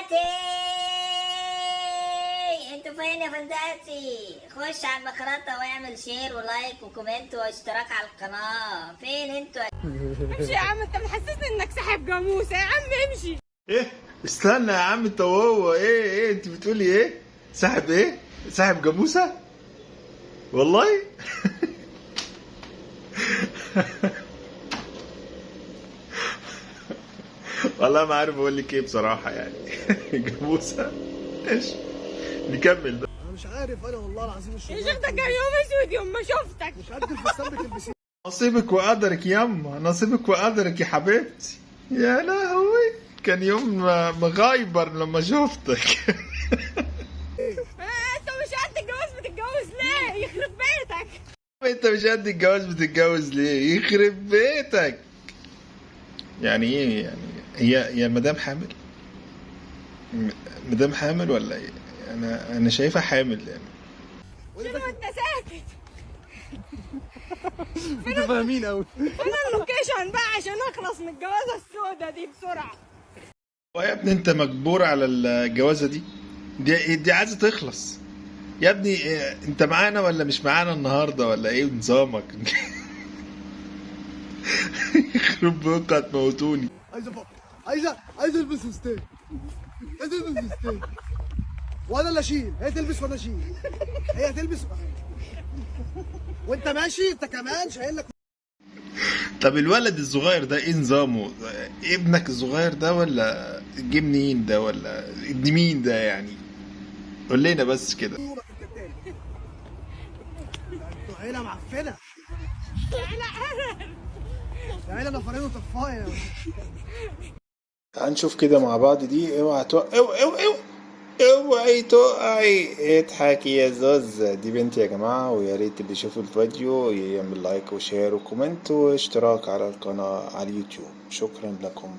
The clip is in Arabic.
فنداتي، انتوا فين يا فنداتي؟ خش على المخرطة واعمل شير ولايك وكومنت واشتراك على القناة. فين انتوا؟ امشي يا عم، انت محسسني انك ساحب جاموسه. يا عم امشي. ايه استنى يا عم انت وهو ايه انت بتقولي ايه؟ ساحب ايه؟ ساحب جاموسه؟ والله والله ما عارف اقول لك ايه بصراحه يعني. جاموسه. ايش نكمل بقى. انا مش عارف، انا والله العظيم مش يا شيخ ده كان يوم اسود يوم ما شفتك. مش قد الفستان بتلبسيه. نصيبك وقدرك ياما، نصيبك وقدرك يا حبيبتي. يا لهوي كان يوم مغايبر لما شفتك. انت مش قد الجواز بتتجوز ليه؟ يخرب بيتك. انت مش قد الجواز بتتجوز ليه؟ يخرب بيتك. يعني ايه يعني؟ هي المدام حامل؟ مدام حامل ولا ايه؟ انا شايفها حامل يعني. شنو انت ساكت؟ انتوا فاهمين قوي. فين اللوكيشن بقى عشان اخلص من الجوازه السوداء دي بسرعه؟ يا ابني انت مجبور على الجوازه دي؟ دي عايزه تخلص يا ابني. إيه انت معانا ولا مش معانا النهارده ولا ايه نظامك؟ يخرب بيتك هتموتوني. عايز افكر، عايز البس فستان، عايز البس فستان وانا اللي اشيل. هي تلبس وانا اشيل، هي تلبس وانت ماشي انت كمان شايل لك. طب الولد الصغير ده ايه نظامه؟ ابنك الصغير ده ولا جه منين ده ولا ابن مين ده يعني؟ قول لنا بس كده. انتوا عيله معفنه، عيله نفرين وطفايه. تعال نشوف كده مع بعض دي. اوعى تقع، اوعي تقعي. اضحكي يا زوزة، دي بنتي يا جماعة. ويا ريت اللي يشوفوا الفيديو يعمل لايك وشير وكومنت واشتراك على القناة على اليوتيوب. شكرا لكم.